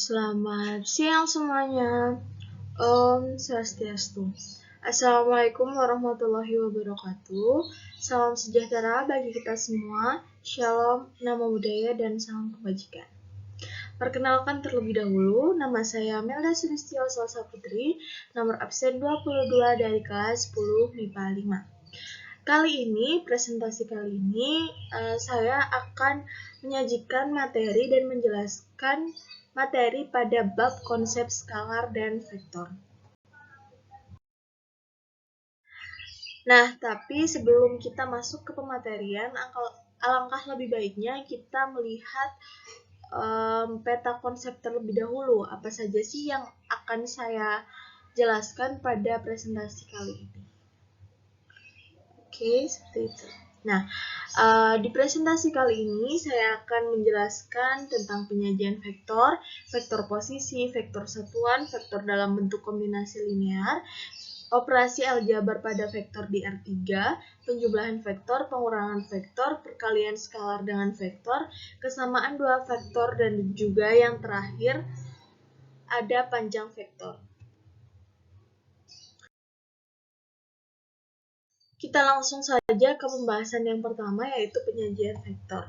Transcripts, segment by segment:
Selamat siang semuanya. Om Swastiastu. Assalamualaikum warahmatullahi wabarakatuh. Salam sejahtera bagi kita semua. Shalom, namo buddhaya, dan salam kebajikan. Perkenalkan terlebih dahulu, nama saya Melda Sulistyo Salsa Putri, nomor absen 22 dari kelas 10 MIPA 5. Presentasi kali ini, saya akan menyajikan materi dan menjelaskan materi pada bab konsep skalar dan vektor. Nah, tapi sebelum kita masuk ke pematerian, alangkah lebih baiknya kita melihat peta konsep terlebih dahulu. Apa saja sih yang akan saya jelaskan pada presentasi kali ini? Oke, seperti itu. Nah, di presentasi kali ini saya akan menjelaskan tentang penyajian vektor, vektor posisi, vektor satuan, vektor dalam bentuk kombinasi linear, operasi aljabar pada vektor di R3, penjumlahan vektor, pengurangan vektor, perkalian skalar dengan vektor, kesamaan dua vektor, dan juga yang terakhir ada panjang vektor. Kita langsung saja ke pembahasan yang pertama, yaitu penyajian vektor.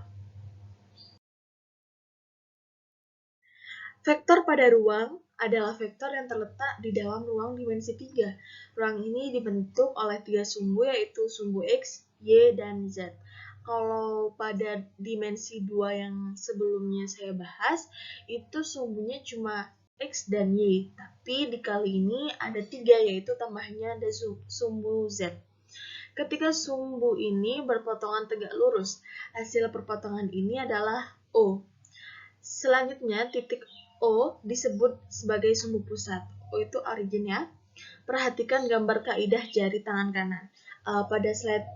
Vektor pada ruang adalah vektor yang terletak di dalam ruang dimensi 3. Ruang ini dibentuk oleh 3 sumbu, yaitu sumbu X, Y, dan Z. Kalau pada dimensi 2 yang sebelumnya saya bahas, itu sumbunya cuma X dan Y. Tapi di kali ini ada 3, yaitu tambahnya ada sumbu Z. Ketika sumbu ini berpotongan tegak lurus, hasil perpotongan ini adalah O. Selanjutnya, titik O disebut sebagai sumbu pusat. O itu originnya. Perhatikan gambar kaidah jari tangan kanan. Pada slide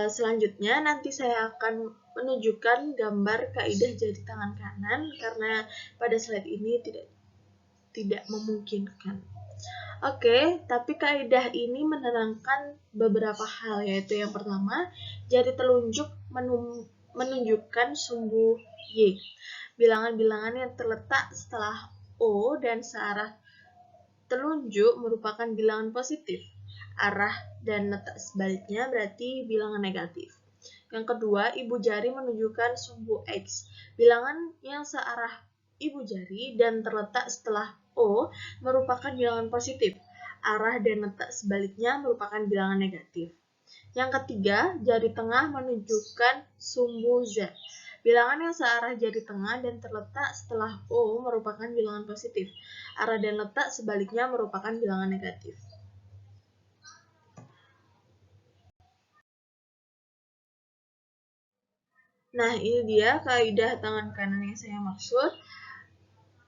selanjutnya, nanti saya akan menunjukkan gambar kaidah jari tangan kanan karena pada slide ini tidak memungkinkan. Oke, tapi kaidah ini menerangkan beberapa hal, yaitu yang pertama, jari telunjuk menunjukkan sumbu Y. Bilangan-bilangan yang terletak setelah O dan searah telunjuk merupakan bilangan positif. Arah dan letak sebaliknya berarti bilangan negatif. Yang kedua, ibu jari menunjukkan sumbu X. Bilangan yang searah ibu jari dan terletak setelah O merupakan bilangan positif. Arah dan letak sebaliknya merupakan bilangan negatif. Yang ketiga, jari tengah menunjukkan sumbu Z. Bilangan yang searah jari tengah dan terletak setelah O merupakan bilangan positif. Arah dan letak sebaliknya merupakan bilangan negatif. Nah, ini dia kaidah tangan kanan yang saya maksud.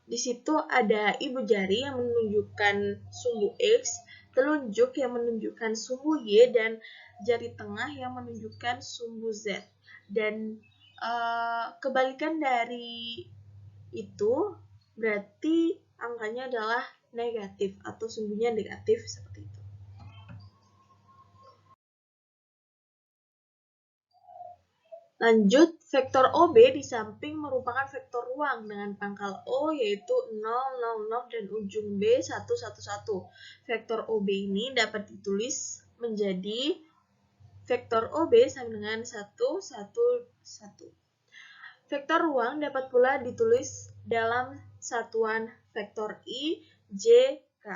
Di situ ada ibu jari yang menunjukkan sumbu X, telunjuk yang menunjukkan sumbu Y, dan jari tengah yang menunjukkan sumbu Z. Dan kebalikan dari itu berarti angkanya adalah negatif atau sumbunya negatif seperti itu. Lanjut, vektor OB di samping merupakan vektor ruang dengan pangkal O yaitu 0, 0, 0, dan ujung B 1, 1, 1. Vektor OB ini dapat ditulis menjadi vektor OB sama dengan 1, 1, 1. Vektor ruang dapat pula ditulis dalam satuan vektor I, J, K.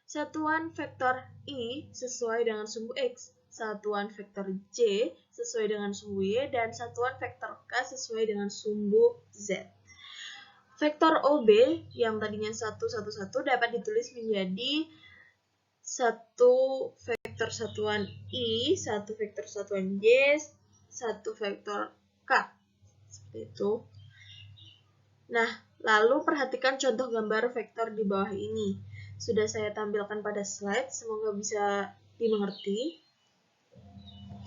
Satuan vektor I sesuai dengan sumbu X, satuan vektor J sesuai dengan sumbu Y, dan satuan vektor K sesuai dengan sumbu Z. Vektor OB yang tadinya 1, 1, 1 dapat ditulis menjadi satu vektor satuan I, satu vektor satuan Y, satu vektor K. Seperti itu. Nah, lalu perhatikan contoh gambar vektor di bawah ini. Sudah saya tampilkan pada slide, semoga bisa dimengerti.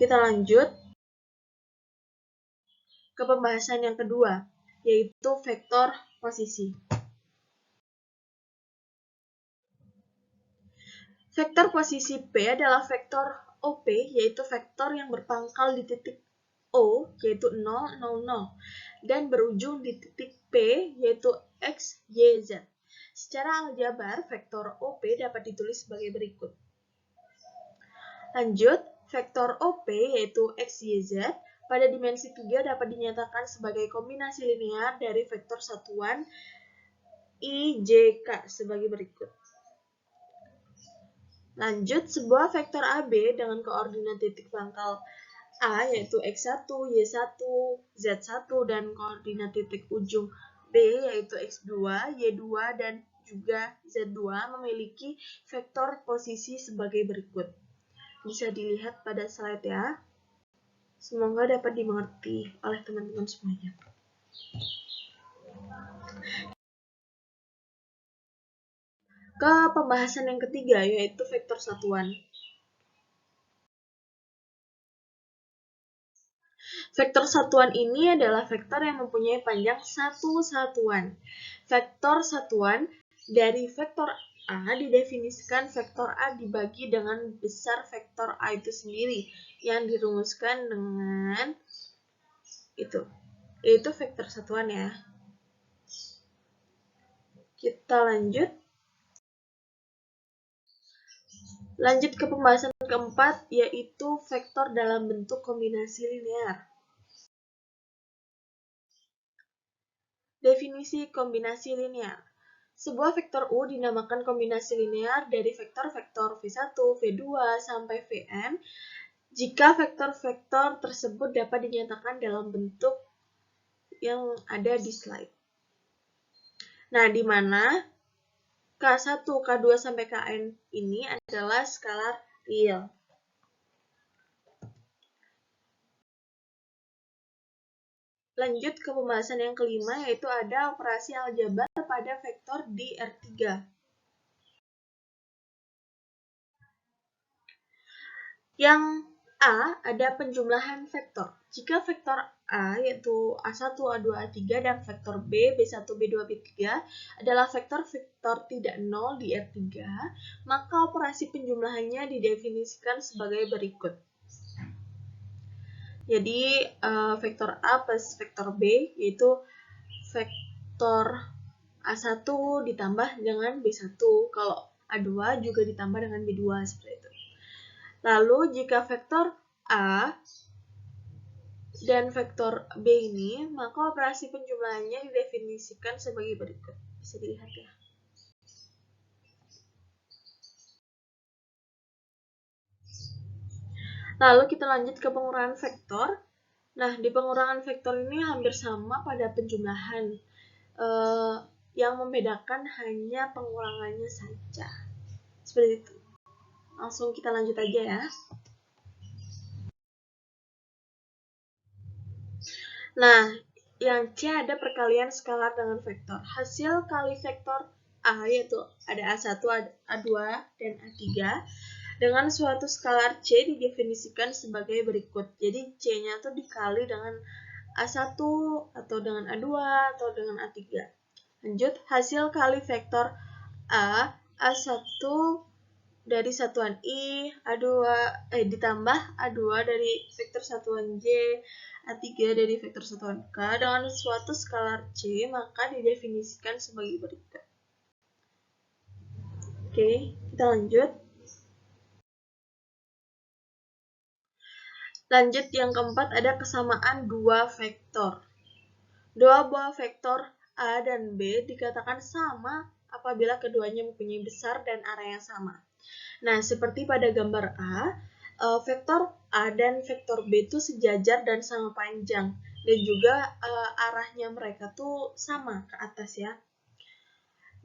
Kita lanjut ke pembahasan yang kedua, yaitu vektor posisi. Vektor posisi P adalah vektor OP, yaitu vektor yang berpangkal di titik O, yaitu 0, 0, 0, dan berujung di titik P, yaitu X, Y, Z. Secara aljabar, vektor OP dapat ditulis sebagai berikut. Lanjut, vektor OP, yaitu X, Y, Z, pada dimensi 3 dapat dinyatakan sebagai kombinasi linear dari vektor satuan I, J, K sebagai berikut. Lanjut, sebuah vektor AB dengan koordinat titik pangkal A yaitu X1, Y1, Z1, dan koordinat titik ujung B yaitu X2, Y2, dan juga Z2 memiliki vektor posisi sebagai berikut. Bisa dilihat pada slide ya. Semoga dapat dimengerti oleh teman-teman semuanya. Ke pembahasan yang ketiga, yaitu vektor satuan. Vektor satuan ini adalah vektor yang mempunyai panjang satu satuan. Vektor satuan dari vektor A didefinisikan vektor A dibagi dengan besar vektor A itu sendiri, yang dirumuskan dengan itu. Itu vektor satuan ya. Kita lanjut. Lanjut ke pembahasan keempat, yaitu vektor dalam bentuk kombinasi linear. Definisi kombinasi linear. Sebuah vektor U dinamakan kombinasi linear dari vektor-vektor V1, V2, sampai Vn jika vektor-vektor tersebut dapat dinyatakan dalam bentuk yang ada di slide. Nah, di mana K1, K2, sampai Kn ini adalah skalar real. Lanjut ke pembahasan yang kelima, yaitu ada operasi aljabar pada vektor di R3. Yang A ada penjumlahan vektor. Jika vektor A yaitu A1, A2, A3 dan vektor B, B1, B2, B3 adalah vektor-vektor tidak nol di R3, maka operasi penjumlahannya didefinisikan sebagai berikut. Jadi vektor A plus vektor B yaitu vektor A1 ditambah dengan B1. Kalau A2 juga ditambah dengan B2 seperti itu. Lalu jika vektor A dan vektor B ini, maka operasi penjumlahannya didefinisikan sebagai berikut. Bisa dilihat ya. Lalu kita lanjut ke pengurangan vektor. Nah, di pengurangan vektor ini hampir sama pada penjumlahan. Yang membedakan hanya pengurangannya saja. Seperti itu. Langsung kita lanjut aja ya. Nah, yang C ada perkalian skalar dengan vektor. Hasil kali vektor A yaitu ada A1, A2, dan A3 dengan suatu skalar C didefinisikan sebagai berikut. Jadi C-nya itu dikali dengan A1 atau dengan A2 atau dengan A3. Lanjut, hasil kali vektor A, A1 dari satuan I, A2 ditambah A2 dari vektor satuan J, A3 dari vektor satuan K dengan suatu skalar C, maka didefinisikan sebagai berikut. Oke, kita lanjut. Lanjut yang keempat ada kesamaan dua vektor. Dua buah vektor A dan B dikatakan sama apabila keduanya mempunyai besar dan area yang sama. Nah, seperti pada gambar A, vektor A dan vektor B itu sejajar dan sama panjang. Dan juga arahnya mereka tuh sama ke atas ya.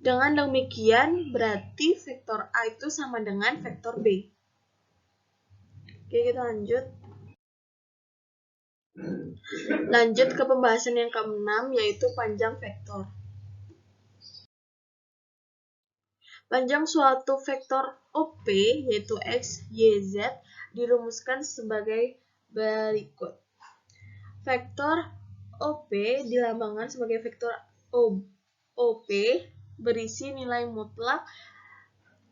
Dengan demikian, berarti vektor A itu sama dengan vektor B. Oke, kita lanjut. Lanjut ke pembahasan yang ke-6, yaitu panjang vektor. Panjang suatu vektor OP, yaitu X, Y, Z, dirumuskan sebagai berikut. Vektor OP dilambangkan sebagai vektor OP berisi nilai mutlak,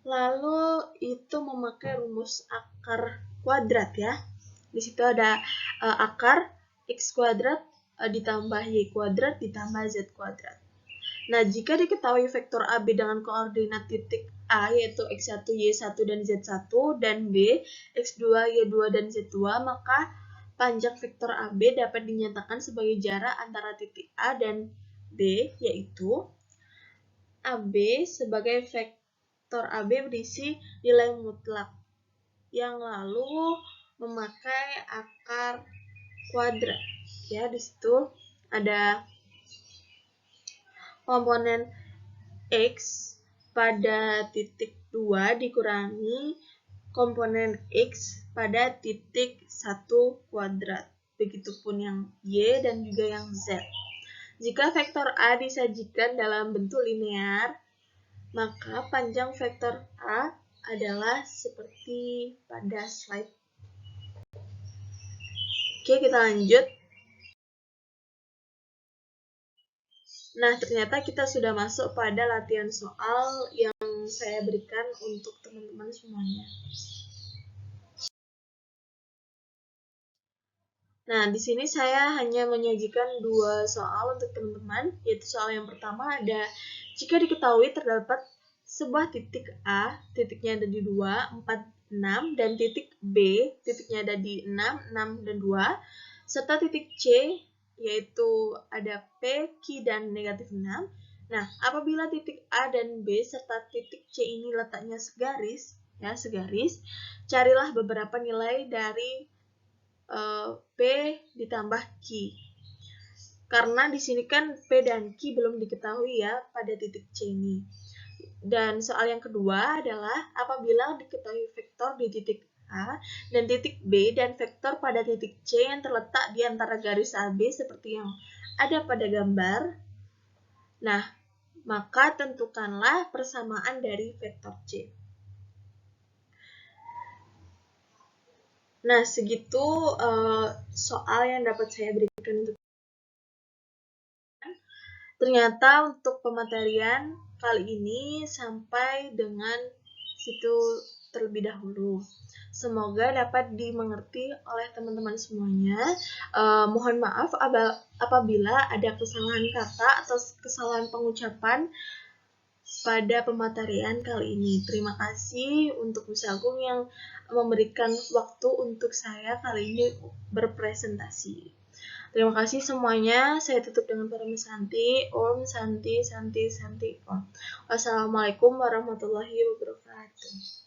lalu itu memakai rumus akar kuadrat ya. Di situ ada akar X kuadrat ditambah Y kuadrat ditambah Z kuadrat. Nah, jika diketahui vektor AB dengan koordinat titik A yaitu X1, Y1, dan Z1, dan B, X2, Y2, dan Z2, maka panjang vektor AB dapat dinyatakan sebagai jarak antara titik A dan B, yaitu AB sebagai vektor AB berisi nilai mutlak yang lalu memakai akar kuadrat. Ya, di situ ada komponen X pada titik 2 dikurangi komponen X pada titik 1 kuadrat. Begitupun yang Y dan juga yang Z. Jika vektor A disajikan dalam bentuk linear, maka panjang vektor A adalah seperti pada slide. Oke, kita lanjut. Nah, ternyata kita sudah masuk pada latihan soal yang saya berikan untuk teman-teman semuanya. Nah, di sini saya hanya menyajikan 2 soal untuk teman-teman, yaitu soal yang pertama ada, jika diketahui terdapat sebuah titik A, titiknya ada di 2, 4, 6, dan titik B, titiknya ada di 6, 6, dan 2, serta titik C, yaitu ada P, Q, dan negatif 6. Nah, apabila titik A dan B serta titik C ini letaknya segaris, ya segaris, carilah beberapa nilai dari P ditambah Q. Karena di sini kan P dan Q belum diketahui ya pada titik C ini. Dan soal yang kedua adalah apabila diketahui vektor di titik A dan titik B dan vektor pada titik C yang terletak di antara garis AB seperti yang ada pada gambar. Nah, maka tentukanlah persamaan dari vektor C. Nah, segitu soal yang dapat saya berikan untuk ternyata untuk pematerian kali ini sampai dengan situ terlebih dahulu. Semoga dapat dimengerti oleh teman-teman semuanya. Mohon maaf apabila ada kesalahan kata atau kesalahan pengucapan pada pematerian kali ini. Terima kasih untuk Bisa Agung yang memberikan waktu untuk saya kali ini berpresentasi. Terima kasih semuanya. Saya tutup dengan Parama Santi. Om Santi Santi Santi Om. Wassalamualaikum warahmatullahi wabarakatuh.